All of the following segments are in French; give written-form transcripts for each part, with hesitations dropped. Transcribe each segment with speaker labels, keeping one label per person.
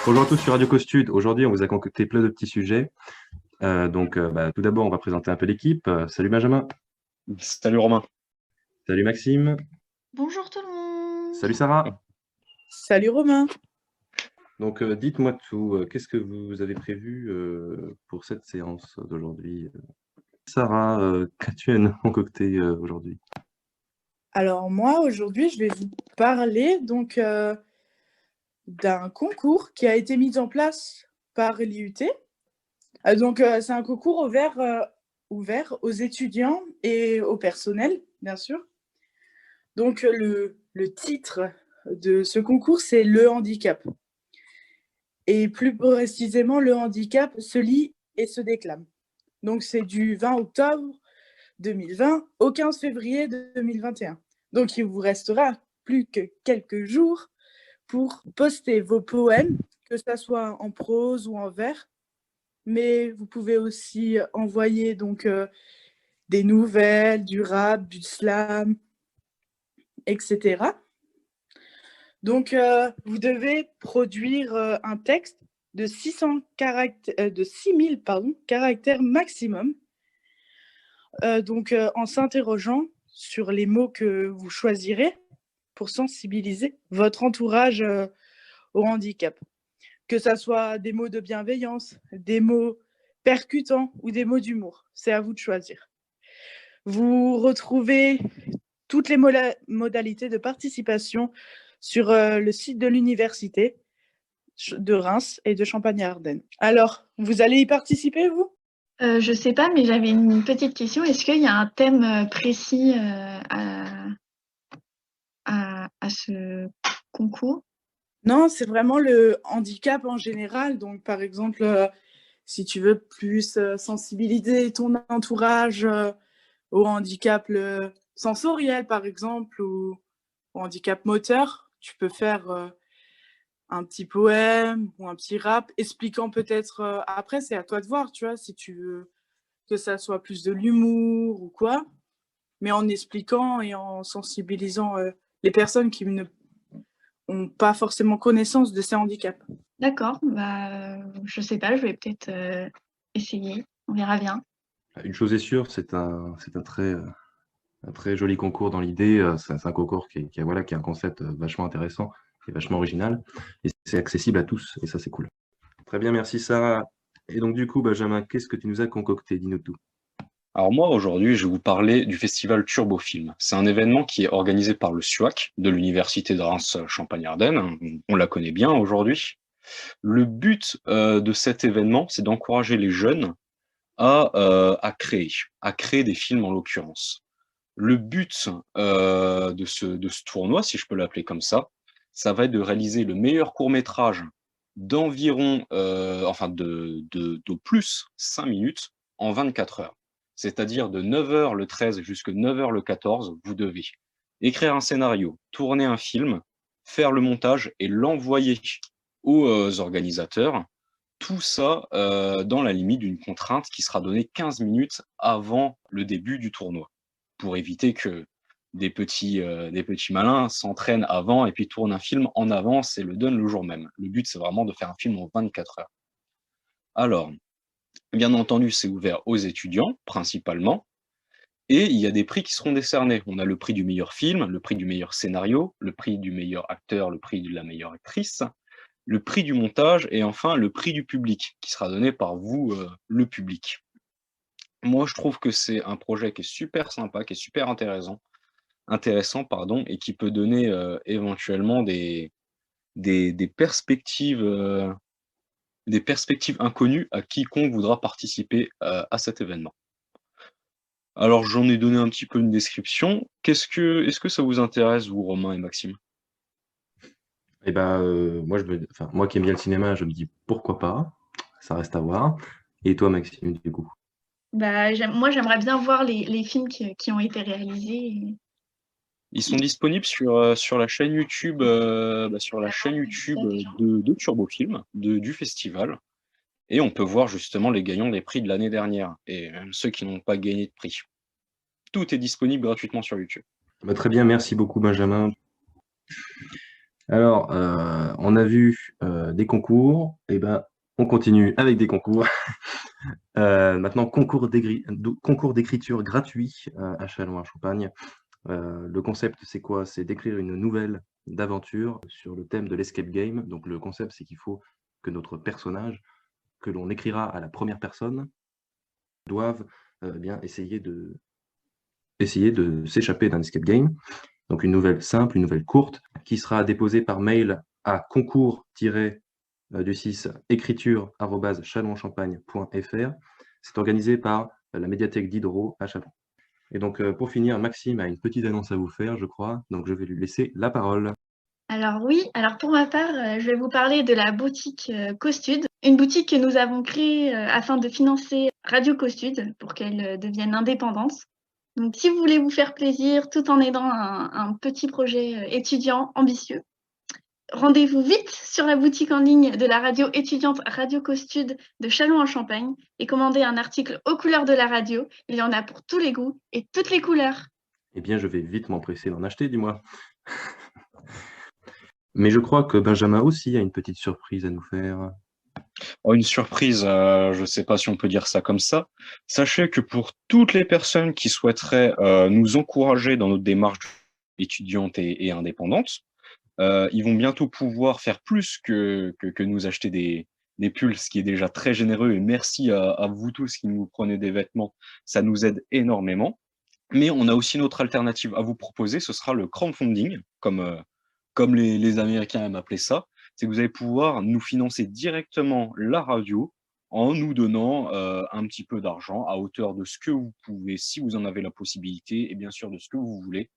Speaker 1: Bonjour à tous sur Radio Costude. Aujourd'hui, on vous a concocté plein de petits sujets. Tout d'abord, on va présenter un peu l'équipe. Salut Benjamin.
Speaker 2: Salut Romain.
Speaker 1: Salut Maxime.
Speaker 3: Bonjour tout le monde.
Speaker 1: Salut Sarah.
Speaker 4: Salut Romain.
Speaker 1: Dites-moi tout. Qu'est-ce que vous avez prévu pour cette séance d'aujourd'hui? Sarah, qu'as-tu concocté aujourd'hui?
Speaker 4: Alors moi, aujourd'hui, je vais vous parler d'un concours qui a été mis en place par l'IUT. C'est un concours ouvert aux étudiants et au personnel, bien sûr. Le titre de ce concours, c'est le handicap. Et plus précisément, le handicap se lit et se déclame. Donc c'est du 20 octobre 2020 au 15 février 2021. Donc il vous restera plus que quelques jours pour poster vos poèmes, que ce soit en prose ou en vers. Mais vous pouvez aussi envoyer des nouvelles, du rap, du slam, etc. Vous devez produire un texte de 6000 caractères maximum. En s'interrogeant sur les mots que vous choisirez pour sensibiliser votre entourage au handicap. Que ça soit des mots de bienveillance, des mots percutants ou des mots d'humour. C'est à vous de choisir. Vous retrouvez toutes les modalités de participation sur le site de l'université de Reims et de Champagne-Ardenne. Alors, vous allez y participer, vous ?
Speaker 3: Je sais pas, mais j'avais une petite question. Est-ce qu'il y a un thème précis à ce concours?
Speaker 4: Non, c'est vraiment le handicap en général. Donc, par exemple, si tu veux plus sensibiliser ton entourage au handicap sensoriel, par exemple, ou au handicap moteur, tu peux faire un petit poème ou un petit rap expliquant peut-être, après, c'est à toi de voir, tu vois, si tu veux que ça soit plus de l'humour ou quoi, mais en expliquant et en sensibilisant les personnes qui n'ont pas forcément connaissance de ces handicaps.
Speaker 3: D'accord, je sais pas, je vais peut-être essayer, on verra bien.
Speaker 1: Une chose est sûre, c'est un très joli concours dans l'idée. C'est un concours qui a un concept vachement intéressant, qui est vachement original, et c'est accessible à tous, et ça c'est cool. Très bien, merci Sarah. Et donc du coup, Benjamin, qu'est-ce que tu nous as concocté? Dis-nous tout.
Speaker 2: Alors moi, aujourd'hui, je vais vous parler du festival Turbofilm. C'est un événement qui est organisé par le SUAC de l'Université de Reims Champagne-Ardenne. On la connaît bien aujourd'hui. Le but de cet événement, c'est d'encourager les jeunes à créer des films en l'occurrence. Le but de ce tournoi, si je peux l'appeler comme ça va être de réaliser le meilleur court-métrage d'environ, d'au plus 5 minutes en 24 heures. C'est-à-dire de 9h le 13 jusqu'à 9h le 14, vous devez écrire un scénario, tourner un film, faire le montage et l'envoyer aux organisateurs. Tout ça dans la limite d'une contrainte qui sera donnée 15 minutes avant le début du tournoi, pour éviter que des petits malins s'entraînent avant et puis tournent un film en avance et le donnent le jour même. Le but, c'est vraiment de faire un film en 24 heures. Alors, bien entendu, c'est ouvert aux étudiants, principalement, et il y a des prix qui seront décernés. On a le prix du meilleur film, le prix du meilleur scénario, le prix du meilleur acteur, le prix de la meilleure actrice, le prix du montage et enfin le prix du public, qui sera donné par vous, le public. Moi, je trouve que c'est un projet qui est super sympa, qui est super intéressant, pardon, et qui peut donner éventuellement des perspectives inconnues à quiconque voudra participer à cet événement. Alors, j'en ai donné un petit peu une description. Est-ce que ça vous intéresse, vous, Romain et Maxime?
Speaker 1: Eh ben, moi qui aime bien le cinéma, je me dis pourquoi pas, ça reste à voir. Et toi, Maxime, du coup?
Speaker 3: Moi, j'aimerais bien voir les films qui ont été réalisés.
Speaker 2: Ils sont disponibles sur la chaîne YouTube, de Turbofilm, du festival. Et on peut voir justement les gagnants des prix de l'année dernière et ceux qui n'ont pas gagné de prix. Tout est disponible gratuitement sur YouTube.
Speaker 1: Très bien, merci beaucoup Benjamin. Alors, on a vu des concours, et ben, on continue avec des concours. Maintenant, concours d'écriture gratuit à Châlons-en-Champagne. Le concept, c'est quoi? C'est d'écrire une nouvelle d'aventure sur le thème de l'escape game. Donc, le concept, c'est qu'il faut que notre personnage, que l'on écrira à la première personne, doive bien essayer de s'échapper d'un escape game. Donc, une nouvelle simple, une nouvelle courte, qui sera déposée par mail à concours-du6 écriture@chalonchampagne.fr. C'est organisé par la médiathèque Diderot à Châlons. Et donc, pour finir, Maxime a une petite annonce à vous faire, je crois, donc je vais lui laisser la parole.
Speaker 3: Alors oui, alors pour ma part, je vais vous parler de la boutique Costud, une boutique que nous avons créée afin de financer Radio Costud pour qu'elle devienne indépendante. Donc si vous voulez vous faire plaisir tout en aidant un petit projet étudiant ambitieux, rendez-vous vite sur la boutique en ligne de la radio étudiante Radio Costud de Châlons-en-Champagne et commandez un article aux couleurs de la radio. Il y en a pour tous les goûts et toutes les couleurs.
Speaker 1: Eh bien, je vais vite m'empresser d'en acheter, dis-moi. Mais je crois que Benjamin aussi a une petite surprise à nous faire.
Speaker 2: Oh, une surprise, je ne sais pas si on peut dire ça comme ça. Sachez que pour toutes les personnes qui souhaiteraient nous encourager dans notre démarche étudiante et indépendante, ils vont bientôt pouvoir faire plus que nous acheter des pulls, ce qui est déjà très généreux. Et merci à vous tous qui nous prenez des vêtements, ça nous aide énormément. Mais on a aussi une autre alternative à vous proposer, ce sera le crowdfunding, comme les Américains aiment appeler ça. C'est que vous allez pouvoir nous financer directement la radio en nous donnant un petit peu d'argent à hauteur de ce que vous pouvez, si vous en avez la possibilité, et bien sûr de ce que vous voulez.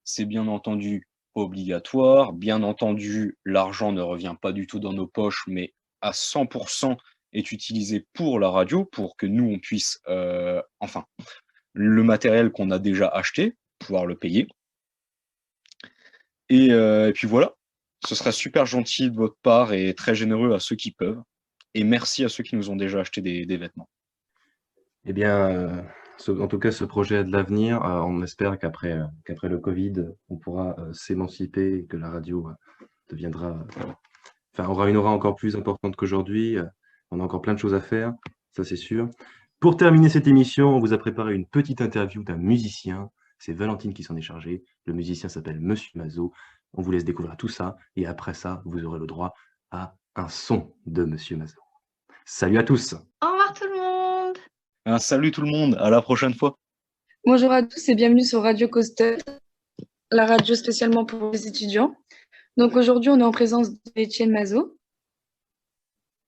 Speaker 2: C'est bien entendu obligatoire. Bien entendu, l'argent ne revient pas du tout dans nos poches, mais à 100% est utilisé pour la radio, pour que nous, on puisse, enfin, le matériel qu'on a déjà acheté, pouvoir le payer. Et puis voilà, ce serait super gentil de votre part et très généreux à ceux qui peuvent. Et merci à ceux qui nous ont déjà acheté des vêtements.
Speaker 1: Eh bien, en tout cas, ce projet a de l'avenir. On espère qu'après le Covid, on pourra s'émanciper et que la radio deviendra, enfin, aura une aura encore plus importante qu'aujourd'hui. On a encore plein de choses à faire, ça c'est sûr. Pour terminer cette émission, on vous a préparé une petite interview d'un musicien. C'est Valentine qui s'en est chargée. Le musicien s'appelle Monsieur Mazot. On vous laisse découvrir tout ça. Et après ça, vous aurez le droit à un son de Monsieur Mazot. Salut à tous!
Speaker 3: Au revoir tout le monde!
Speaker 2: Salut tout le monde, à la prochaine fois.
Speaker 5: Bonjour à tous et bienvenue sur Radio Costud, la radio spécialement pour les étudiants. Donc aujourd'hui, on est en présence d'Étienne Mazot.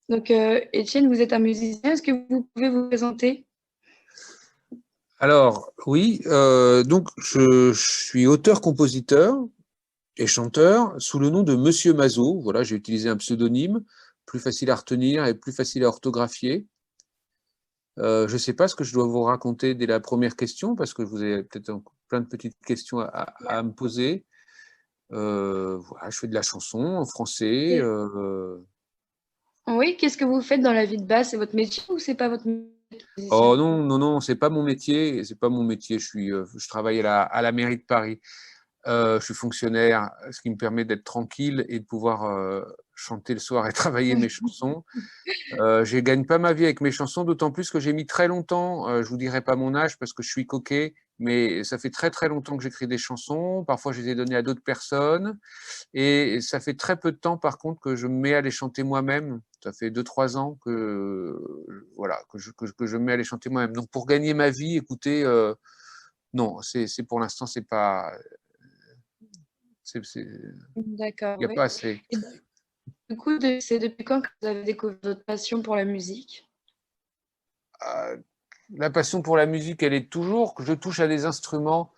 Speaker 5: Donc Étienne, vous êtes un musicien, est-ce que vous pouvez vous présenter?
Speaker 6: Alors oui, donc je suis auteur-compositeur et chanteur sous le nom de Monsieur Mazot. Voilà, j'ai utilisé un pseudonyme plus facile à retenir et plus facile à orthographier. Je ne sais pas ce que je dois vous raconter dès la première question, parce que vous avez peut-être plein de petites questions à me poser. Voilà, je fais de la chanson en français.
Speaker 5: Oui, qu'est-ce que vous faites dans la vie de base? C'est votre métier ou c'est pas votre métier?
Speaker 6: Oh non, non, non, c'est pas mon métier. C'est pas mon métier. Je travaille à la mairie de Paris. Je suis fonctionnaire, ce qui me permet d'être tranquille et de pouvoir chanter le soir et travailler mes chansons. Je gagne pas ma vie avec mes chansons, d'autant plus que j'ai mis très longtemps, je vous dirai pas mon âge parce que je suis coquet, mais ça fait très très longtemps que j'écris des chansons. Parfois, je les ai données à d'autres personnes. Et ça fait très peu de temps, par contre, que je me mets à les chanter moi-même. Ça fait 2-3 ans voilà, que je me mets à les chanter moi-même. Donc, pour gagner ma vie, écoutez, non, c'est pour l'instant, c'est pas...
Speaker 5: D'accord.
Speaker 6: Il n'y a pas assez.
Speaker 5: Et du coup, c'est depuis quand que vous avez découvert votre passion pour la musique?
Speaker 6: La passion pour la musique, elle est toujours que je touche à des instruments.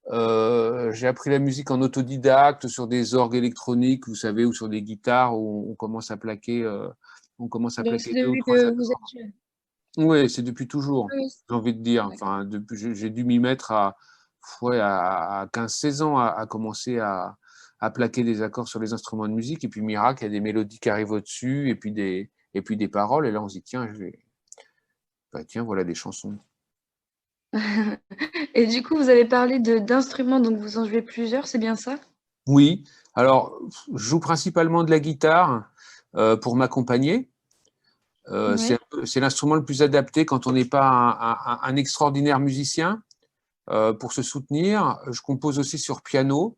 Speaker 6: J'ai appris la musique en autodidacte sur des orgues électroniques, vous savez, ou sur des guitares où on commence à plaquer,
Speaker 5: Donc,
Speaker 6: 2 ou
Speaker 5: c'est
Speaker 6: 3
Speaker 5: depuis que vous
Speaker 6: accords.
Speaker 5: êtes jeune.
Speaker 6: Oui, c'est depuis toujours,
Speaker 5: Oui,
Speaker 6: j'ai envie de dire. Enfin, j'ai dû m'y mettre à 15-16 ans à commencer à plaquer des accords sur les instruments de musique. Et puis, miracle, il y a des mélodies qui arrivent au-dessus, et puis des paroles. Et là, on se dit, tiens, tiens, voilà des chansons.
Speaker 5: Et du coup, vous avez parlé d'instruments, donc vous en jouez plusieurs, c'est bien ça?
Speaker 6: Oui, Alors, je joue principalement de la guitare pour m'accompagner.
Speaker 5: Ouais.
Speaker 6: C'est l'instrument le plus adapté quand on n'est pas un extraordinaire musicien pour se soutenir. Je compose aussi sur piano.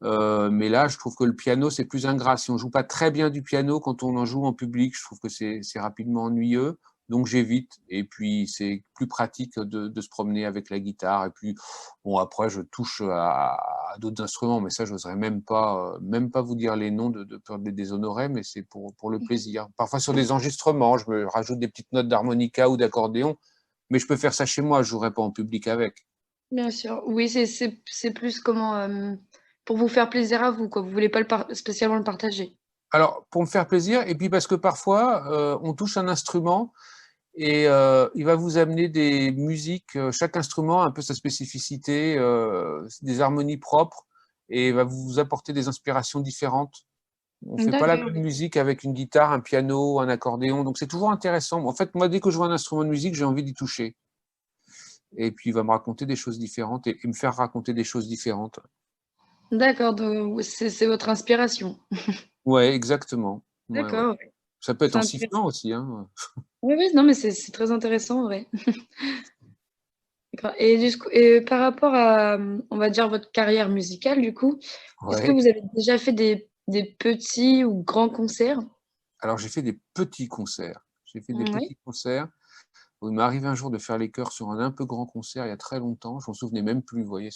Speaker 6: Mais là, je trouve que le piano, c'est plus ingrat. Si on joue pas très bien du piano, quand on en joue en public, je trouve que c'est rapidement ennuyeux. Donc j'évite. Et puis c'est plus pratique de se promener avec la guitare. Et puis bon, après, je touche à d'autres instruments, mais ça, je n'oserais même pas vous dire les noms de peur de les déshonorer, mais c'est pour le plaisir. Parfois sur des enregistrements, je me rajoute des petites notes d'harmonica ou d'accordéon, mais je peux faire ça chez moi. Je jouerai pas en public avec.
Speaker 5: Bien sûr. Oui, c'est plus comment pour vous faire plaisir à vous, quoi. Vous voulez pas spécialement le partager.
Speaker 6: Alors, pour me faire plaisir, et puis parce que parfois, on touche un instrument et il va vous amener des musiques, chaque instrument a un peu sa spécificité, des harmonies propres, et va vous apporter des inspirations différentes. On ne fait pas la
Speaker 5: D'accord.
Speaker 6: même musique avec une guitare, un piano, un accordéon, donc c'est toujours intéressant. En fait, moi, dès que je vois un instrument de musique, j'ai envie d'y toucher. Et puis, il va me raconter des choses différentes et me faire raconter des choses différentes.
Speaker 5: D'accord, donc c'est votre inspiration.
Speaker 6: Ouais, exactement. Ouais, ouais.
Speaker 5: D'accord.
Speaker 6: Ça peut être
Speaker 5: C'est
Speaker 6: en
Speaker 5: intéressant.
Speaker 6: sifflant aussi, hein.
Speaker 5: Oui, oui, non, mais c'est très intéressant, en vrai. D'accord. Et par rapport à, on va dire, votre carrière musicale, du coup, est-ce que
Speaker 6: Ouais.
Speaker 5: vous avez déjà fait des petits ou grands concerts?
Speaker 6: Alors, j'ai fait des petits concerts. J'ai fait des
Speaker 5: Oui.
Speaker 6: petits concerts. Il m'est arrivé un jour de faire les chœurs sur un peu grand concert il y a très longtemps. Je m'en souvenais même plus, vous voyez.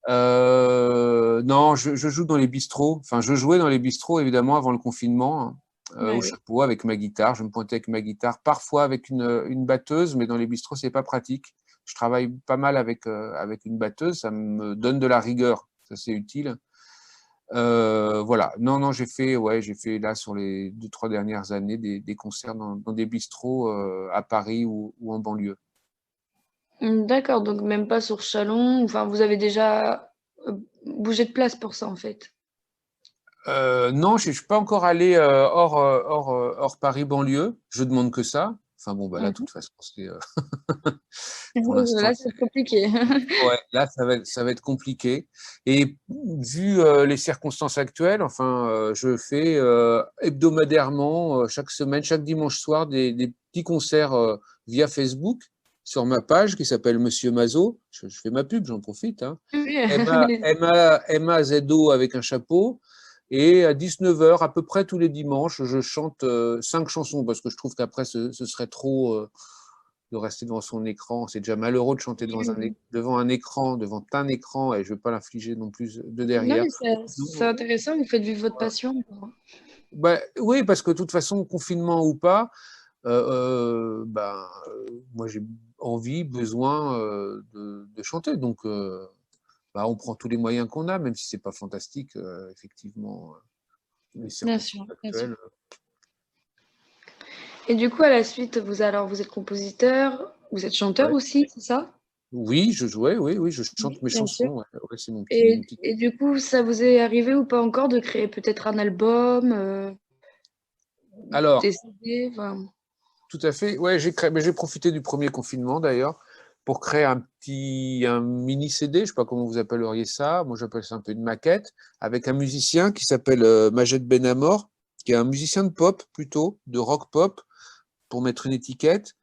Speaker 6: Non, je joue dans les bistrots. Enfin, je jouais dans les bistrots, évidemment, avant le confinement, hein,
Speaker 5: Ouais,
Speaker 6: au
Speaker 5: oui.
Speaker 6: chapeau, avec ma guitare. Je me pointais avec ma guitare, parfois avec une batteuse, mais dans les bistrots, c'est pas pratique. Je travaille pas mal avec une batteuse. Ça me donne de la rigueur. Ça, c'est utile. Voilà. Non, non, j'ai fait là sur les 2, 3 dernières années des concerts dans des bistrots à Paris ou en banlieue.
Speaker 5: D'accord, donc même pas sur Chalon. Enfin, vous avez déjà bougé de place pour ça, en fait.
Speaker 6: Non, je suis pas encore allé hors Paris banlieue. Je demande que ça. Enfin bon, bah là, de toute façon, pour l'instant,
Speaker 5: Là, c'est compliqué.
Speaker 6: ouais, là, ça va être compliqué. Et vu les circonstances actuelles, enfin, je fais hebdomadairement, chaque semaine, chaque dimanche soir, des petits concerts via Facebook sur ma page qui s'appelle Monsieur Mazo. Je fais ma pub, j'en profite, hein.
Speaker 5: Oui,
Speaker 6: Mazo avec un chapeau. Et à 19 h, à peu près tous les dimanches, je chante 5 chansons parce que je trouve qu'après, ce serait trop de rester devant son écran. C'est déjà malheureux de chanter devant un écran, devant un écran, et je ne veux pas l'infliger non plus de
Speaker 5: non,
Speaker 6: derrière.
Speaker 5: mais c'est intéressant, vous faites vivre votre passion.
Speaker 6: Bah, oui, parce que de toute façon, confinement ou pas, moi j'ai envie, besoin de chanter. Donc, on prend tous les moyens qu'on a, même si c'est pas fantastique, effectivement, les
Speaker 5: Bien
Speaker 6: circonstances
Speaker 5: sûr, bien sûr.
Speaker 6: actuelles.
Speaker 5: Et du coup, à la suite, vous êtes compositeur, vous êtes chanteur
Speaker 6: Ouais.
Speaker 5: aussi, c'est ça?
Speaker 6: Oui, je jouais, oui, je chante
Speaker 5: Oui,
Speaker 6: mes
Speaker 5: bien sûr.
Speaker 6: chansons. Ouais, ouais, c'est mon petit.
Speaker 5: Et du coup, ça vous est arrivé ou pas encore de créer peut-être un album,
Speaker 6: Alors,
Speaker 5: des CD, enfin,
Speaker 6: tout à fait. Ouais, mais j'ai profité du premier confinement d'ailleurs pour créer un mini CD, je ne sais pas comment vous appelleriez ça. Moi, j'appelle ça un peu une maquette avec un musicien qui s'appelle Majed Benamor, qui est un musicien de pop plutôt, de rock pop, pour mettre une étiquette.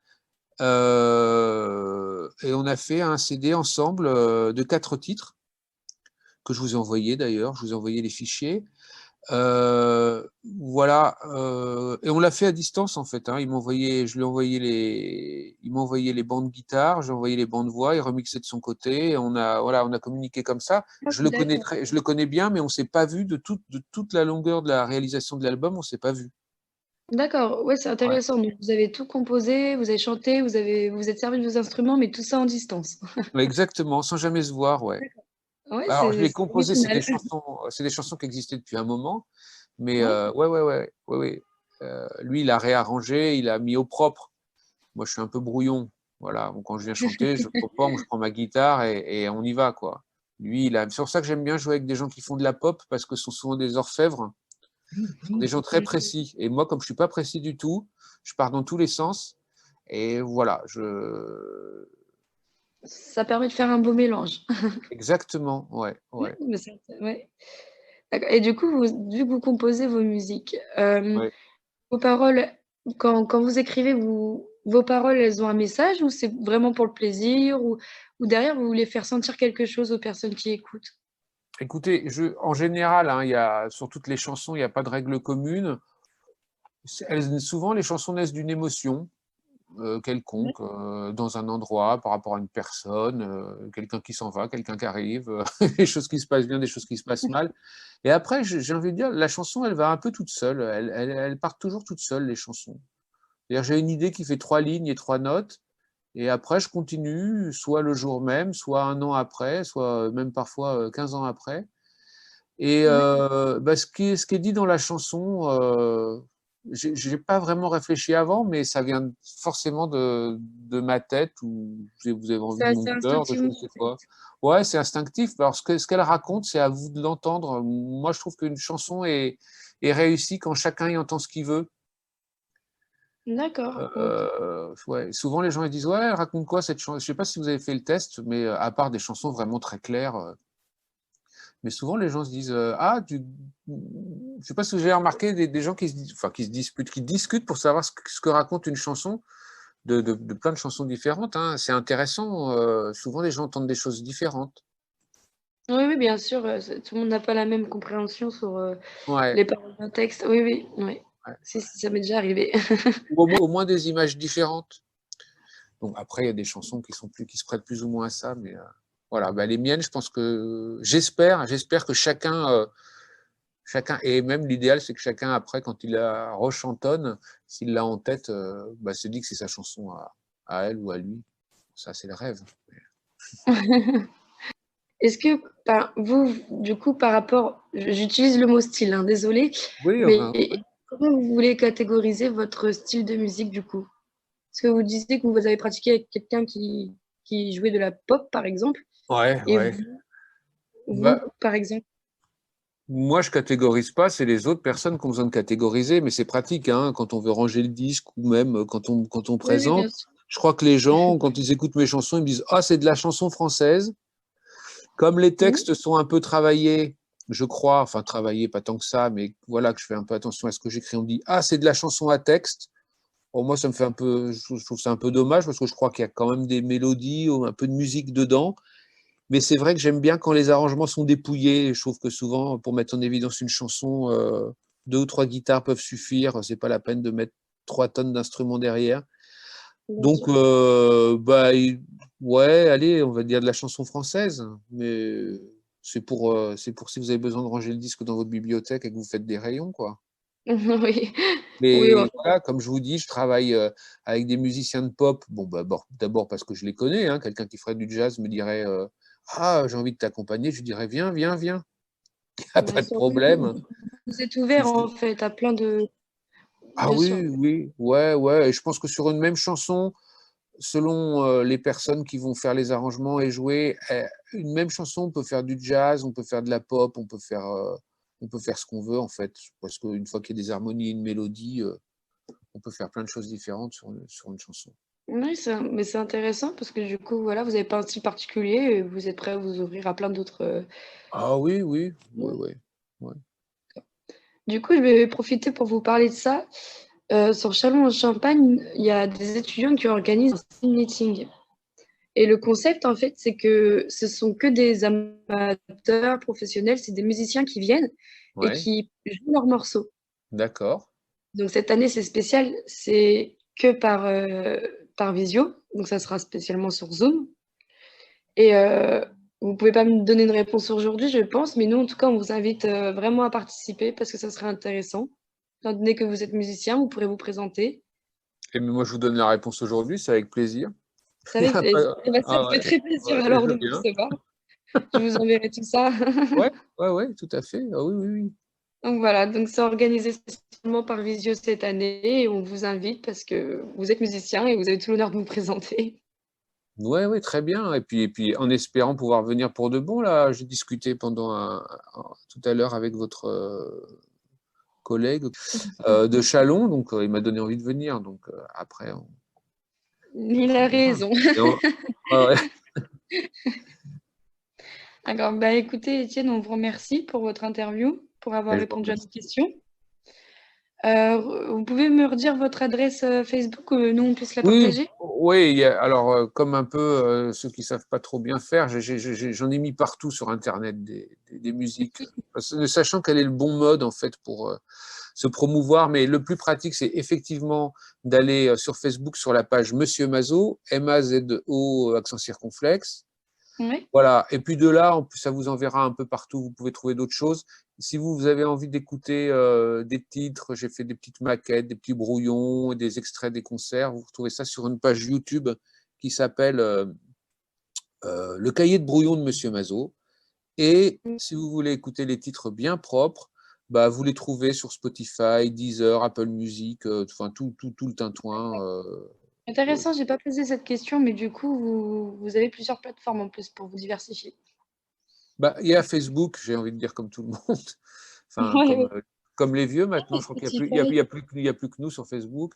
Speaker 6: Et on a fait un CD ensemble de 4 titres que je vous ai envoyé d'ailleurs. Je vous ai envoyé les fichiers. Voilà, et on l'a fait à distance en fait, hein. Il m'a envoyé les bandes guitare, j'ai envoyé les bandes voix, il remixait de son côté, et on a communiqué comme ça.
Speaker 5: d'accord.
Speaker 6: Je le connais bien, mais on s'est pas vu de toute la longueur de la réalisation de l'album, on s'est pas vu.
Speaker 5: D'accord, ouais, c'est
Speaker 6: Ouais.
Speaker 5: intéressant. Donc, vous avez tout composé, vous avez chanté, vous vous êtes servi de vos instruments, mais tout ça en distance.
Speaker 6: Exactement, sans jamais se voir, ouais.
Speaker 5: Ouais,
Speaker 6: Alors, je l'ai
Speaker 5: c'est
Speaker 6: composé,
Speaker 5: original.
Speaker 6: c'est des chansons qui existaient depuis un moment, mais
Speaker 5: Ouais,
Speaker 6: ouais. Lui, il a réarrangé, il a mis au propre. Moi, je suis un peu brouillon. Voilà. Donc, quand je viens chanter, je prends ma guitare et on y va, quoi. Lui, c'est pour ça que j'aime bien jouer avec des gens qui font de la pop parce que ce sont souvent des orfèvres, ce sont des gens très précis. Et moi, comme je suis pas précis du tout, je pars dans tous les sens. Et voilà,
Speaker 5: ça permet de faire un beau mélange.
Speaker 6: exactement, ouais,
Speaker 5: Ouais,
Speaker 6: ouais.
Speaker 5: mais ouais. D'accord. Et du coup, vu que vous composez vos musiques,
Speaker 6: Ouais.
Speaker 5: vos paroles, quand vous écrivez, vos paroles, elles ont un message ou c'est vraiment pour le plaisir ou derrière, vous voulez faire sentir quelque chose aux personnes qui écoutent?
Speaker 6: Écoutez, en général, hein, sur toutes les chansons, il n'y a pas de règle commune. Souvent, les chansons naissent d'une émotion quelconque, dans un endroit, par rapport à une personne, quelqu'un qui s'en va, quelqu'un qui arrive, des choses qui se passent bien, des choses qui se passent mal. Et après, j'ai envie de dire, la chanson, elle va un peu toute seule. Elle part toujours toute seule, les chansons. C'est-à-dire, j'ai une idée qui fait 3 lignes et 3 notes, et après, je continue, soit le jour même, soit un an après, soit même parfois 15 ans après. Et
Speaker 5: Ouais.
Speaker 6: ce qui est dit dans la chanson, j'ai pas vraiment réfléchi avant, mais ça vient forcément de ma tête ou vous avez envie
Speaker 5: C'est
Speaker 6: de mon
Speaker 5: assez
Speaker 6: cœur, de je
Speaker 5: instinctivement,
Speaker 6: ne sais
Speaker 5: en
Speaker 6: quoi.
Speaker 5: fait.
Speaker 6: Ouais, c'est instinctif. Alors ce qu'elle raconte, c'est à vous de l'entendre. Moi, je trouve qu'une chanson est réussie quand chacun y entend ce qu'il veut.
Speaker 5: D'accord, OK.
Speaker 6: Ouais. Souvent, les gens ils disent, ouais, elle raconte quoi cette chanson? Je sais pas si vous avez fait le test, mais à part des chansons vraiment très claires. Mais souvent, les gens se disent je sais pas si vous avez remarqué des gens qui se disputent, qui discutent pour savoir ce que raconte une chanson de plein de chansons différentes. Hein. C'est intéressant. Souvent, les gens entendent des choses différentes.
Speaker 5: Oui, oui, bien sûr, tout le monde n'a pas la même compréhension sur,
Speaker 6: Ouais,
Speaker 5: les paroles d'un texte. Oui, oui, oui.
Speaker 6: ouais.
Speaker 5: Si, si, ça m'est déjà arrivé.
Speaker 6: Ou au moins des images différentes. Donc après, il y a des chansons qui se prêtent plus ou moins à ça, mais voilà. Bah, les miennes, je pense que j'espère que chacun, et même l'idéal, c'est que chacun, après, quand il la rechantonne, s'il l'a en tête, se dit que c'est sa chanson à elle ou à lui. Ça, c'est le rêve.
Speaker 5: Est-ce que, vous, du coup, par rapport j'utilise le mot style, hein, désolée,
Speaker 6: Oui,
Speaker 5: mais
Speaker 6: ouais.
Speaker 5: comment vous voulez catégoriser votre style de musique, du coup? Parce que vous disiez que vous avez pratiqué avec quelqu'un qui jouait de la pop, par exemple,
Speaker 6: Ouais,
Speaker 5: et
Speaker 6: ouais.
Speaker 5: vous,
Speaker 6: Bah,
Speaker 5: par exemple?
Speaker 6: moi, je catégorise pas, c'est les autres personnes qui ont besoin de catégoriser, mais c'est pratique, hein, quand on veut ranger le disque ou même quand on
Speaker 5: Oui, oui, bien
Speaker 6: présente.
Speaker 5: sûr.
Speaker 6: Je crois que les gens, quand ils écoutent mes chansons, ils me disent, ah, c'est de la chanson française. Comme les
Speaker 5: Mmh.
Speaker 6: textes sont un peu travaillés, je crois, enfin travaillés, pas tant que ça, mais voilà que je fais un peu attention à ce que j'écris. On me dit, ah, c'est de la chanson à texte. Pour moi, ça me fait un peu, je trouve ça un peu dommage parce que je crois qu'il y a quand même des mélodies ou un peu de musique dedans. Mais c'est vrai que j'aime bien quand les arrangements sont dépouillés. Je trouve que souvent, pour mettre en évidence une chanson, 2 ou 3 guitares peuvent suffire. C'est pas la peine de mettre 3 tonnes d'instruments derrière.
Speaker 5: Bien
Speaker 6: Donc,
Speaker 5: sûr.
Speaker 6: ouais, allez, on va dire de la chanson française, mais c'est pour si vous avez besoin de ranger le disque dans votre bibliothèque et que vous faites des rayons, quoi.
Speaker 5: Oui. Oui,
Speaker 6: Mais
Speaker 5: enfin,
Speaker 6: voilà, comme je vous dis, je travaille avec des musiciens de pop. Bon, bah, d'abord parce que je les connais, hein. Quelqu'un qui ferait du jazz me dirait ah, j'ai envie de t'accompagner. Je lui dirais viens, viens, viens. Il n'y a
Speaker 5: bien
Speaker 6: pas de
Speaker 5: sûr, oui, oui.
Speaker 6: problème.
Speaker 5: Vous êtes ouvert, en fait, à plein de
Speaker 6: Ah
Speaker 5: bien sûr.
Speaker 6: oui, oui, ouais, ouais. Et je pense que sur une même chanson, selon les personnes qui vont faire les arrangements et jouer, une même chanson, on peut faire du jazz, on peut faire de la pop, on peut faire ce qu'on veut en fait. Parce qu'une fois qu'il y a des harmonies et une mélodie, on peut faire plein de choses différentes sur une chanson.
Speaker 5: Oui, mais c'est intéressant parce que du coup, voilà, vous avez pas un style particulier et vous êtes prêt à vous ouvrir à plein d'autres,
Speaker 6: Ah oui, oui, oui,
Speaker 5: ouais.
Speaker 6: oui. Ouais.
Speaker 5: Du coup, je vais profiter pour vous parler de ça. Sur Châlons-en-Champagne, il y a des étudiants qui organisent un speed meeting et le concept, en fait, c'est que ce sont que des amateurs professionnels, c'est des musiciens qui viennent et
Speaker 6: Ouais,
Speaker 5: qui jouent leurs morceaux.
Speaker 6: d'accord.
Speaker 5: Donc cette année, c'est spécial, c'est que par visio, donc ça sera spécialement sur Zoom. Et vous pouvez pas me donner une réponse aujourd'hui, je pense, mais nous, en tout cas, on vous invite vraiment à participer parce que ça serait intéressant. Étant donné que vous êtes musicien, vous pourrez vous présenter.
Speaker 6: Et moi, je vous donne la réponse aujourd'hui, c'est avec plaisir.
Speaker 5: C'est avec plaisir. Eh ben, ça
Speaker 6: Ah
Speaker 5: me fait
Speaker 6: ouais,
Speaker 5: très plaisir
Speaker 6: ouais,
Speaker 5: alors
Speaker 6: je
Speaker 5: de
Speaker 6: veux
Speaker 5: vous
Speaker 6: bien.
Speaker 5: recevoir. Je vous enverrai tout ça.
Speaker 6: Ouais, ouais, ouais, tout à fait. Ah oui, oui, oui.
Speaker 5: Donc voilà, donc c'est organisé spécialement par visio cette année et on vous invite parce que vous êtes musicien et vous avez tout l'honneur de vous présenter.
Speaker 6: Ouais, ouais, très bien. Et puis, en espérant pouvoir venir pour de bon, là, j'ai discuté tout à l'heure avec votre collègue de Châlons, donc il m'a donné envie de venir. Donc après,
Speaker 5: Il a
Speaker 6: on verra.
Speaker 5: raison.
Speaker 6: Et ouais, ouais.
Speaker 5: D'accord. Bah, écoutez, Étienne, on vous remercie pour votre interview, pour avoir
Speaker 1: Et je vous
Speaker 5: répondu à nos
Speaker 1: remercie.
Speaker 5: questions. Vous pouvez me redire votre adresse Facebook, que nous, on puisse la
Speaker 6: Oui,
Speaker 5: partager?
Speaker 6: oui. Alors, comme un peu ceux qui savent pas trop bien faire, j'en ai mis partout sur Internet des musiques, sachant quel est le bon mode en fait pour se promouvoir. Mais le plus pratique, c'est effectivement d'aller sur Facebook sur la page Monsieur Mazo, M-A-Z-O accent circonflexe.
Speaker 5: Oui.
Speaker 6: Voilà. Et puis de là, en plus, ça vous enverra un peu partout. Vous pouvez trouver d'autres choses. Si vous avez envie d'écouter des titres, j'ai fait des petites maquettes, des petits brouillons, des extraits des concerts. Vous retrouvez ça sur une page YouTube qui s'appelle Le cahier de brouillon de Monsieur Mazo. Et si vous voulez écouter les titres bien propres, bah, vous les trouvez sur Spotify, Deezer, Apple Music, enfin tout le tintouin.
Speaker 5: Intéressant, j'ai pas posé cette question, mais du coup, vous avez plusieurs plateformes en plus pour vous diversifier.
Speaker 6: Bah, il y a Facebook, j'ai envie de dire comme tout le monde, enfin,
Speaker 5: Ouais,
Speaker 6: comme les vieux maintenant, je crois qu'il
Speaker 5: Spotify.
Speaker 6: n'y a plus que nous sur Facebook.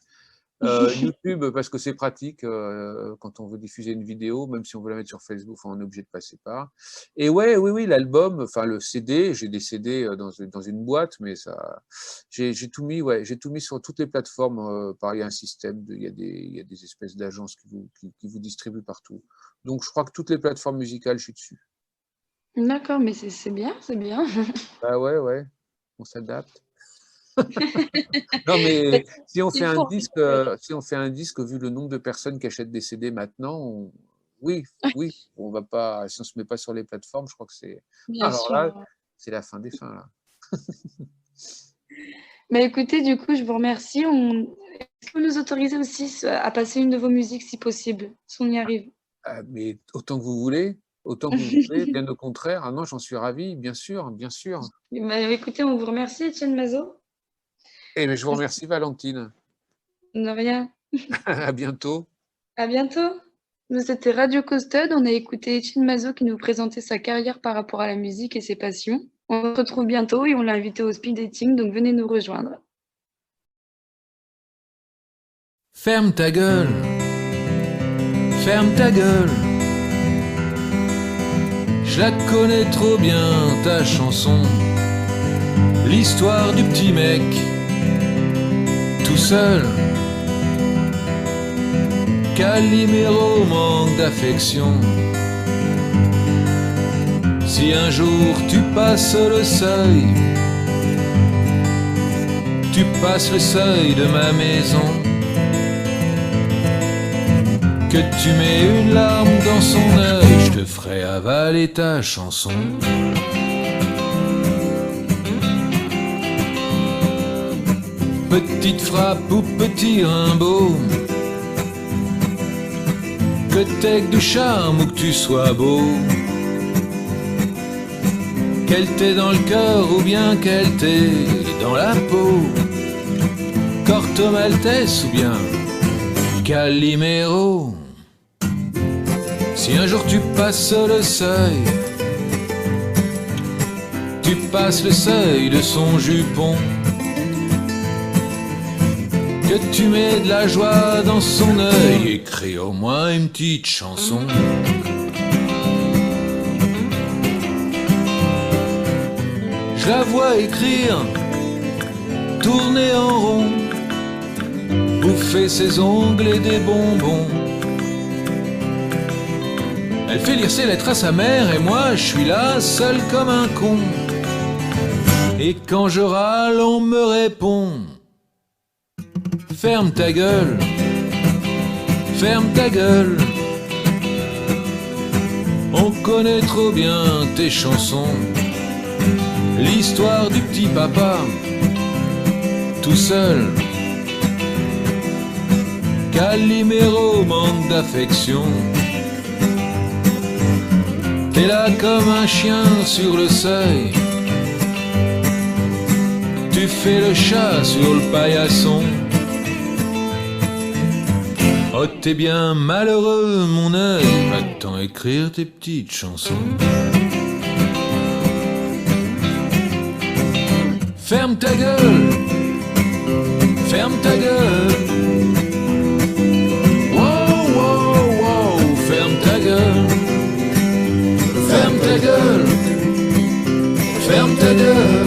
Speaker 6: YouTube, parce que c'est pratique quand on veut diffuser une vidéo, même si on veut la mettre sur Facebook, on est obligé de passer par. Et oui, l'album, enfin le CD, j'ai des CD dans une boîte, mais ça, j'ai tout mis, j'ai tout mis sur toutes les plateformes. Pareil, il y a un système, il y a des espèces d'agences qui vous distribuent partout. Donc je crois que toutes les plateformes musicales, je suis dessus.
Speaker 5: D'accord, mais c'est bien, c'est bien.
Speaker 6: Bah ouais, on s'adapte. Non, mais si on fait un disque, vu le nombre de personnes qui achètent des CD maintenant, oui, on va pas, si on se met pas sur les plateformes, je crois que c'est.
Speaker 5: Bien
Speaker 6: Alors
Speaker 5: sûr.
Speaker 6: là, c'est la fin des fins là.
Speaker 5: Mais écoutez, du coup, je vous remercie. Est-ce que vous nous autorisez aussi à passer une de vos musiques si possible, si on y arrive?
Speaker 6: Ah, mais autant que vous voulez, bien au contraire. Ah non, j'en suis ravi, bien sûr, bien sûr.
Speaker 5: Bah, écoutez, on vous remercie, Étienne Mazo.
Speaker 6: Et mais je vous remercie, Valentine.
Speaker 5: De rien.
Speaker 6: À bientôt.
Speaker 5: À bientôt. Nous, c'était Radio Costud. On a écouté Étienne Mazo qui nous présentait sa carrière par rapport à la musique et ses passions. On se retrouve bientôt et on l'a invité au speed dating, donc venez nous rejoindre.
Speaker 7: Ferme ta gueule, ferme ta gueule. Je la connais trop bien, ta chanson. L'histoire du petit mec, tout seul. Calimero manque d'affection. Si un jour tu passes le seuil, tu passes le seuil de ma maison, que tu mets une larme dans son œil, je te ferai avaler ta chanson. Petite frappe ou petit rimbaud, que t'aies du charme ou que tu sois beau, qu'elle t'ait dans le cœur ou bien qu'elle t'ait dans la peau, Corto Maltese ou bien Calimero. Si un jour tu passes le seuil, tu passes le seuil de son jupon, que tu mets de la joie dans son œil, écris au moins une petite chanson. Je la vois écrire, tourner en rond, bouffer ses ongles et des bonbons. Elle fait lire ses lettres à sa mère et moi je suis là seul comme un con. Et quand je râle on me répond: ferme ta gueule, ferme ta gueule. On connaît trop bien tes chansons, l'histoire du petit papa, tout seul. Calimero manque d'affection. T'es là comme un chien sur le seuil, tu fais le chat sur le paillasson. Oh t'es bien malheureux mon œil, va-t'en écrire tes petites chansons. Ferme ta gueule, ferme ta gueule. Wow, wow, wow, ferme ta gueule, ferme ta gueule, ferme ta gueule.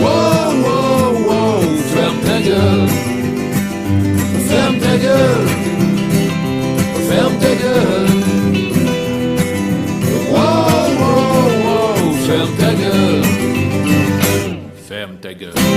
Speaker 7: Wow, wow, wow, ferme ta gueule, ferme ta gueule, ferme ta gueule. Wow, wow, wow, ferme ta gueule, ferme ta gueule.